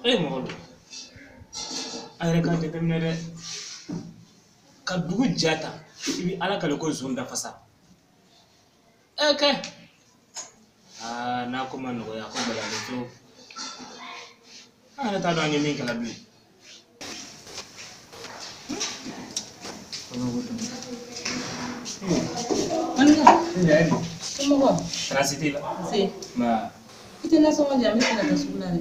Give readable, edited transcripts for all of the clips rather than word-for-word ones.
Eh molo. Are ka determinere ka dugu jata ibi ala kale ko zunda fasa. Okay. Na kuma no ya ko bala to. Ana ta do min kala bi. Anda, Ya ni. ¿cómo va? Transitila. Sí. Ma. ¿Y tienes un día me la basura?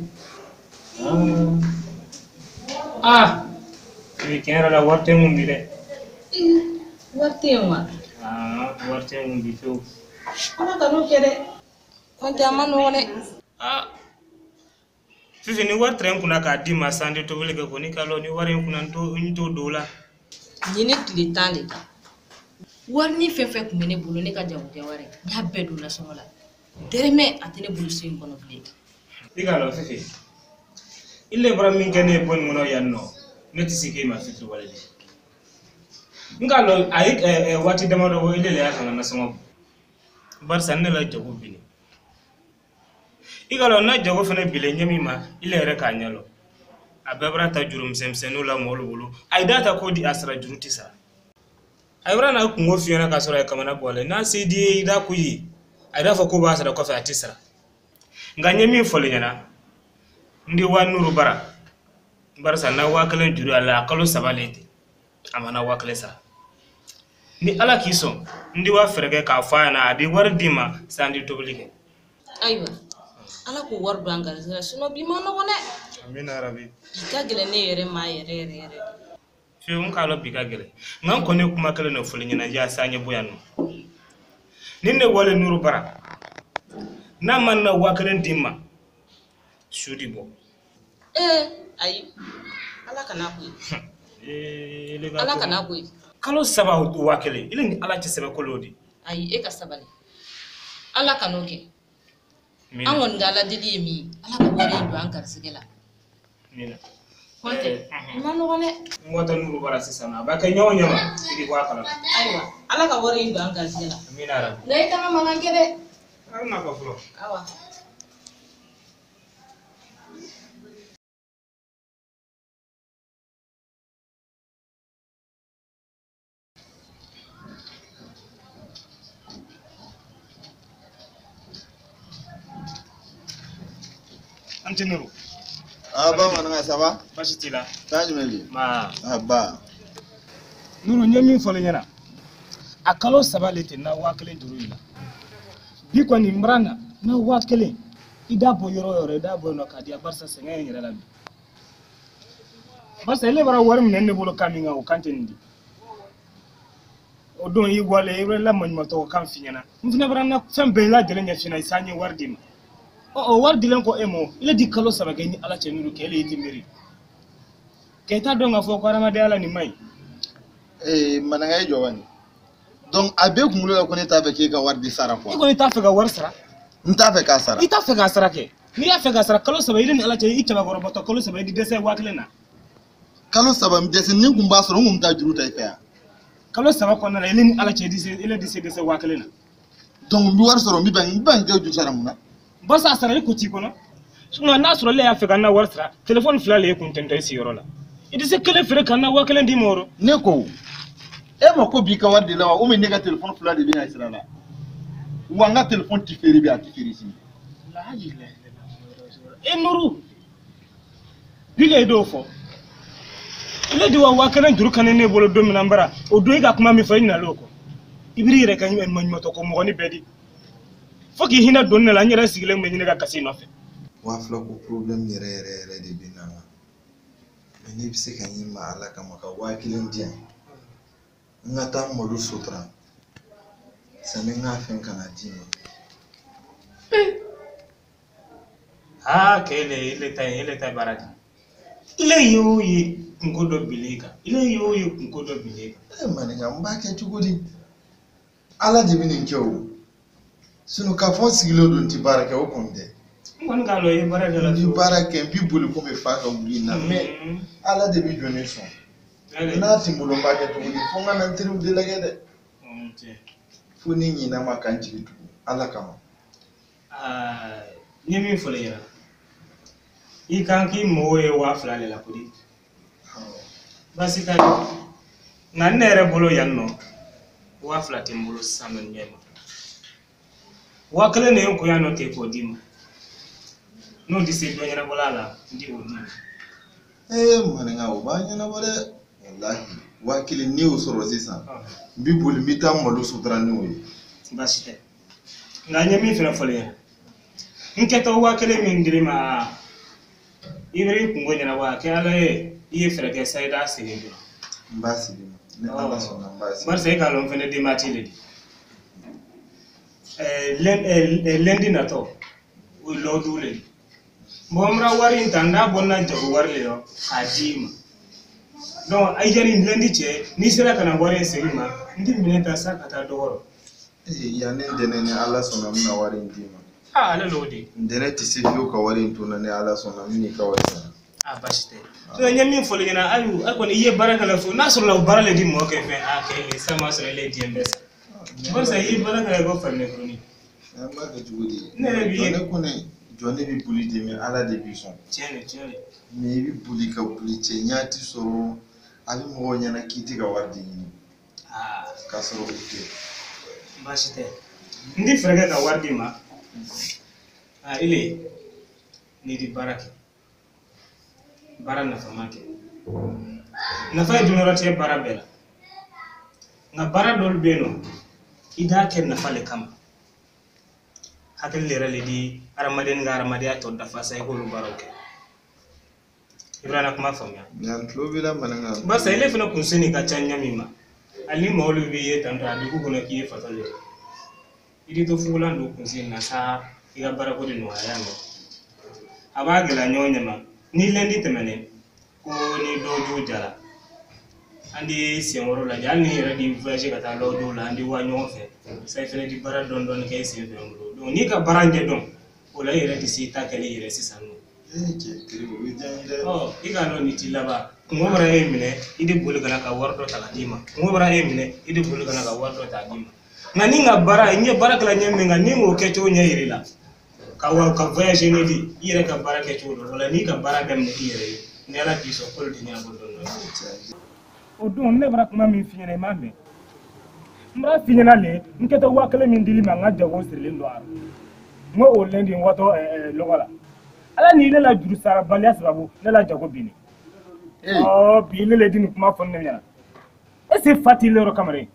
Ni kera la warte mun dire. Warte ma. Warte mun bi to. Ana ka no kere. Kwanta mano ne. Fifi ni warte kuna ka di ma sande to wele ko ni kalo ni ware kuna to dola. Nyine tile tan de ta. Wari ni fɛn kun bɛ ne bolo ne ka jagokɛ wari n y'a bɛɛ don nasɔngɔ la dɛrɛmɛ a tɛ ne bolo so in kɔnɔ bilen. I ka lɔ Fifi ile bara min kɛ ne ye bɔ nin kɔnɔ yan nɔ ne tɛ se k'e ma Fifi wale de n ka lɔ a ye waati damadɔ bɔ ile le y'a kan ka nasɔngɔ bɔ barisa ne la jago bini i ka lɔ n'a jago fana bilen ɲɛ min ma ile yɛrɛ k'a ɲɛ lɔ a bɛɛ bara ta juru misɛnmisɛnninw la mɔɔlu bolo a ye da ta ko di a sara juru tɛ sara. Ayura na kungo fiona ka sɔrɔ kamana bɔle na se di da ku yi a da fɔ ko ba sara kɔfɛ a tɛ sara nka ɲɛ min fɔle ɲɛna ndi wa nuru bara barisa na wa kelen juru ala kalo saba le ten a mana wa kelen sara ni ala k'i sɔn ndi wa fɛrɛ kɛ k'a fɔ a ɲɛna a di wari di ma san di tobili kɛ. Ayiwa ala k'o wari don an garisɛgɛ sinɔ bi ma nɔgɔn dɛ. Amina rabi. Bi ka gɛlɛn ne yɛrɛ ma yɛrɛ. Fiu k'a lɔ bi ka gɛlɛn nka n kɔni kuma kelen de fɔle ɲɛna yaasa an ɲɛ bɔ yan nɔ ni ne wale nuru bara n'a ma na wa kelen di ma su di bɔ. Ayi ala kana ko ye. Ala kana ko ye. Kalo saba wa kelen ile ni ala tɛ sɛbɛ kolo di. Ayi e ka sabali ala kan'o kɛ an kɔni ka ala deli ye min ye ala ka wari in don an garisɛgɛ la. Mina. Kɔntɛ ma nɔgɔn dɛ. N ko tɛ nuru bara sisan a b'a kɛ ɲɔgɔn ɲɛ ma i bɛ bɔ a kala. Ayiwa ala ka wari in don an garisɛgɛ la. Amina rabi. Ne kana mankan kɛ dɛ. Hali n'a ka fɔlɔ. Awa. Anti nuru. Ba mana ça va? Basi t'i la. Taa jumɛn bi? Ma. Ba. Nuru ɲɛ min fɔle ɲɛna a kalo saba le ten na wa kelen juru in na bi kɔni n bara na wa kelen i da bɔ yɔrɔ o yɔrɔ i da bɔ yen nɔ k'a di yan barisa sɛgɛn in yɛrɛ la bi barisa ile bara wari minɛ ne bolo kan min kan o kan tɛ nin di o don i wale i bɛ la maɲumatɔ o kan f'i ɲɛna n fana bara na fɛn bɛɛ lajɛlen ɲɛf'i ɲɛna i san ye wari di ma o wari dilen kɔ e ma ile di kalo saba kɛ ni ala cɛ nuru kɛ ele y'i ti miiri kɛ i t'a dɔn k'a fɔ ko hadamadenya la nin ma ɲi. Mananga ye jɔ ni donc a bɛ kunkolo la ko ne t'a fɛ k'e ka wari di sara quoi. I kɔni t'a fɛ ka wari sara. N t'a fɛ k'a sara. I t'a fɛ k'a sara kɛ n'i y'a fɛ k'a sara kalo saba i ni ala cɛ i cɛbakɔrɔbatɔ kalo saba i di dɛsɛ wa kelen na. Kalo saba min dɛsɛ ni kun b'a sɔrɔ n kun bɛ taa juru ta i fɛ yan. Kalo saba kɔnɔna la ile ni ala cɛ ile di se dɛsɛ wa kelen na. Donc n bɛ wari sɔrɔ n bɛ n kɛ juru sara mun na. Barisa a sarali ko t'i kɔnɔ sinon n'a sɔrɔ ile y'a fɛ ka na wari sara téléphone fila le ye kun tɛntɛ i sigiyɔrɔ la i tɛ se kelen feere ka na wa kelen di ma o rɔ. Ne ko e ma ko b'i ka wari de la wa ou bien ne ka téléphone fila de bɛ na sira la wa n ka téléphone ti feere bi a ti feere sini. E nuru bi ka i d'o fɔ ile di wa kelen juru kan ne bolo don min na n bara o don i ka kuma min fɔ i ɲinalen o kɔ i b'i yɛrɛ ka maɲumatɔ ko mɔgɔni bɛɛ di fo k'i hinɛ donni ne la n yɛrɛ sigilen bɛ ɲini ka kasi nɔfɛ. Wa fila ko problème yɛrɛ de bɛ na mais ne bɛ se ka ɲi ma ala kama ka wa kelen di yan n ka taa malo sutura sani n ka fɛn kana di ma. Kɛ ile ta ye baara di ile y'o ye kunko dɔ bilen kan ile y'o ye kunko dɔ bilen kan. Maninka n b'a kɛ cogo di ala de bɛ nin kɛ o sinon k'a fɔ n sigilen don n tɛ baara kɛ o kɔni tɛ. N kɔni k'a lɔ i ye baara kɛ la. N bɛ baara kɛ n b'i boli komi fa ka wuli na mais ala de bɛ jɔ ne sɔn n'a tɛ n bolo n b'a kɛ cogo di fo n ka na n teriw de lajɛ dɛ fo ni ɲinɛ ma k'an jigi tugu ala kama. N ye min fɔle ɲɛna I kan ki moye wa fila le la kudi. Basi ka na nere bolo yanno wa fila timbolo samen nyema. Wa kale ne yonko yano te ko dima. No dise do nyana bolala ndi odi. Maninga ubanya na bole wallahi wakili ni usoro sisa bibuli mita malu sutra ni we Basi te nga nyami fina fole nketo wakile min dirima ibri kungo nyana wa ke ala iye freke saida sigi mbasi dima ne ala sona mbasi bar sai kalon fene de matile di lendi na to o lodule bomra wari ntanda bonna jago warle yo adima donc ay jani lendi che ni sera kana wari segima ndi mineta sakata dogoro ya ne dene ne ala sona muna wari ndima ala lodi dene tisifio ka wari ntuna ne ala sona mini ka wari sana bashite so nyami fole nyana ayu akon iye baraka la fu nasru la barale di mo ke fe akele sama so le diembes bon sa iye baraka la go farne kroni ma ga jugudi ne bi ne ko ne jone bi buli de mi ala de bi son tiene me bi buli ka buli che nyati so ali mo nyana kiti ka wardi ni ka soro utte bashite ndi frega ka wardi ma ile ni di baraka bara na famake na fay dunorate bara bela na bara dol beno ida ken na fale kama hakil lera ledi aramaden ga aramadia to da fa say holu baroke ibrana kuma famya yan tlovila mananga ba say le fina kunsini ka chanya mima ali mawlu bi ye tanto adu ko na kiye fatale idi to fulan do kunsini na sa iga bara ko dinu ayamo abagela nyonya ma ni lendi temene ko ni doju jara andi siamoro la jani redi voyage kata lodo la andi wa nyofe sai fene di bara don kay se fe ngolo don ni ka baranje don wala ire di sita kale ire sisanu je tribu wijande iga no ni tilaba ngobara emine ide bolu kana ka wardo tagadima ngobara emine ide bolu kana ka wardo tagadima ngani nga bara nye bara kala nyemme ngani ngo kecho nya irila ka voyage ni di ire ka bara kecho do wala ni ka bara dem ne ire nela kiso kol di nya bodo no odun ne bara kuma min finyene mame mra finyena le nketo wakale min dili ma ngaja go sirle ndo aro ngo o lendi wato logola ala ni le la juru sara balia sababu ne la jago bini bi le dini kuma fonne nya ese fati le ro kamare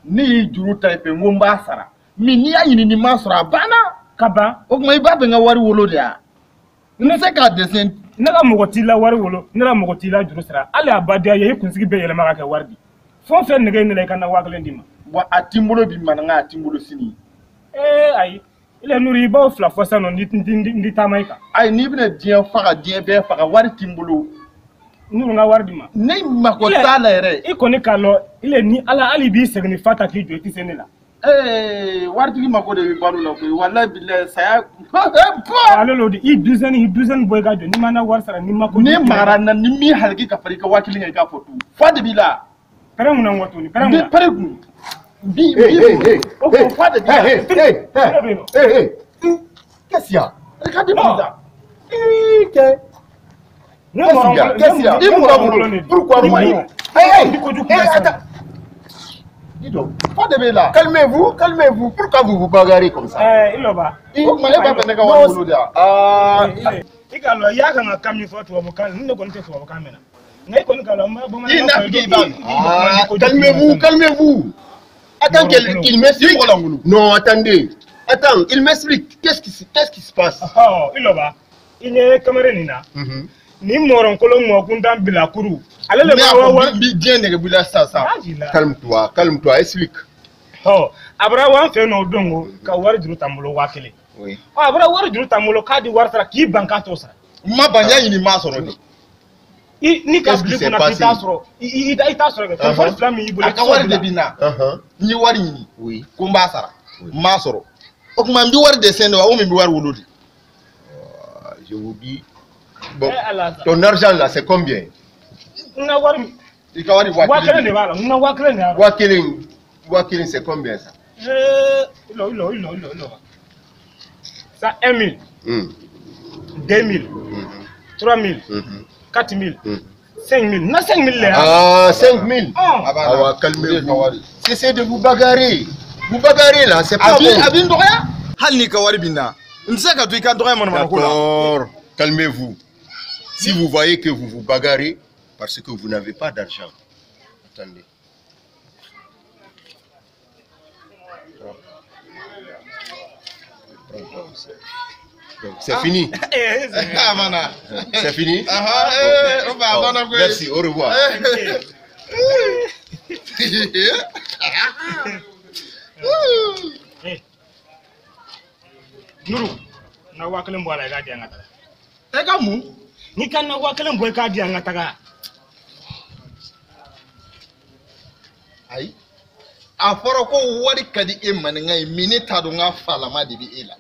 ni juru taipe ngomba sara mi ni ayini ni masura bana kaba o kuma iba be nga wari wolo dia ne se ka desen nega mogoti la wari wolo nega mogoti la juru sara ala abadia ye kunsigi be yele maka ka wardi fon fe nega ni le kana wakale ndima wa atimbolo bi mananga atimbolo sini ay ile nuri ba fla fosa no ndi tamaika ay ni bina dien faga dien be faga wari timbolo nuru nga wardi ma ne makota la ere iko ni kalo ile ni ala ali bi segni fata ki jo ti senela wardi ki makode bi balu la ko wallahi billahi saya alo lodi i duzen boy ga jo ni mana war sara ni mako ne mara na ni mi halki ka farika wakili ngai ka fotu fade bila pere mun nan wato ni pere mun pere ku bi fade bila qu'est-ce qu'il y a regardez-moi ça pourquoi moi attends dis donc fade bila Calmez-vous. Pourquoi vous vous bagarrez comme ça? Iloba. Ikalo yaka nga kamni foto wabukan, nne konte foto wabukamena. Ngai kon kalo ma boma. Calmez-vous. Attends qu'il m'explique. Non, attendez. Attends, il m'explique. Qu'est-ce qui se passe? Iloba. Il est camerounina. Ni moron kolo mo kundan bilakuru. Ale le bien ne ça. Calme-toi, explique. Abra wan fe no dongo ka wari juru tamulo wakele. Oui. Abra wari juru tamulo ka di war sara ki banka to sara. Ma banya yini ma soro ni. Ni ka bli kuna pita soro. Ita soro ke for flam yi bole. Ka wari de bina. Ni wari ni. Oui. Kumba sara. Ma soro. O kuma mbi wari de sendo o mbi wari wolodi. Je vous dis. Bon. Ton argent là c'est combien? Na wari. Ikawari wakele ne bala. Na wakele ne. Wakele c'est combien ça? Ça 1 000. 2 000. 3000 4000 5000 na 5000 là. Ah 5000. Ah calmez-vous. Cessez de vous bagarrer. Vous bagarrez là, c'est pas bon. Abin doya? Hal ni ka wari binna. Nsaka tu ka doya mon ko la. D'accord. Calmez-vous. Si vous voyez que vous vous bagarrez parce que vous n'avez pas d'argent. Attendez. Donc c'est fini. C'est fini. Merci, au revoir. Nuru na wakalin boy la ga di ngata. E ka mu? Ni kan na wakalin boy ka di ngata ga. Ai. A fɔra ko wari ka di e maninga ye mini ta don ka falama de bi e la.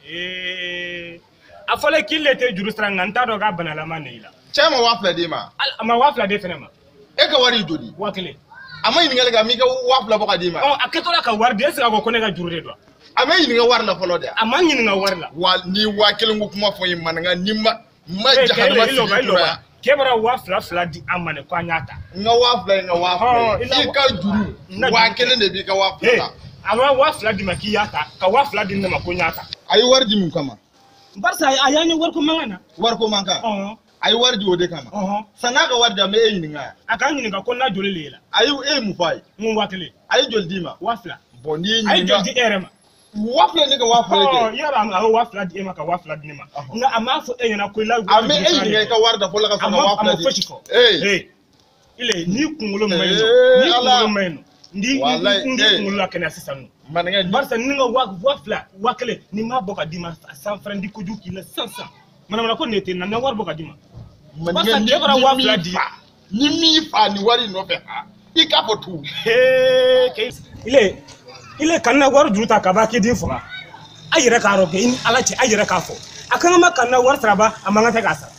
A fɔla k'i le tɛ juru sira nka n t'a dɔn k'a banalama ne la. Cɛ ma 2000 di ma. A ma 2000 de fɛnɛ ma. E ka wari joli? 1000. A ma ɲiningali ka mi ka 2000 bɔ ka di ma. A kɛtɔla ka wari di est-ce que a ko ne ka juru de don? A ma ɲininka wari la fɔlɔ de. A ma ɲininka wari la. Wa ni 1000 ko kuma fɔ ye maninga ni ma jahanama sigi ya. Kebara 2000 di an ma ne ko an y'a ta. N ka 2000 n ka 2000. I ka juru 1000 de b'i ka 2000 ta. A ma 2000 di ma k'i y'a ta ka 2000 di ne ma ko n y'a ta. A ye wari di mun kama? Barisa a y'a ɲɛ wari ko man kan na. Wari ko man kan? A ye wari di o de kama. San'a ka wari di a bɛ e ɲininka yan. A k'an ɲininka ko n'a joli le ye la. A ye e mun fɔ a ye? Mun 1000. A ye joli d'i ma? 2000. Bon n'i ye ɲininka. A ye joli di e yɛrɛ ma? 2000 ne ka 2000 kɛ. Yɔrɔ a ye 2000 di e ma ka 2000 di ne ma. Nka a m'a fɔ e ɲɛna ko i la. A mɛ e ɲininka i ka wari da fɔlɔ ka sɔrɔ ka 2000 di. A ma fosi fɔ. Ile ni kunkolo ma ɲi nɔ. Ni kunkolo ma ɲi nɔ. Ndi kunkolo la kɛnɛya sisan nɔ. Barisa ni ka 1000 ni m'a bɔ ka d'i ma san fɛrɛn di kojugu k'i la sisan. Manamana ko ne tɛ na wari bɔ ka d'i ma. Barisa ne bara 2000 di. Ni min fa ni wari nɔfɛ i k'a fɔ tu. Ile kan na wari juru ta ka ba k'i den faga. A yɛrɛ k'a dɔn kɛ i ni Ala cɛ a yɛrɛ k'a fɔ. A kan ma kan na wari sara ba a man kan tɛ k'a sara.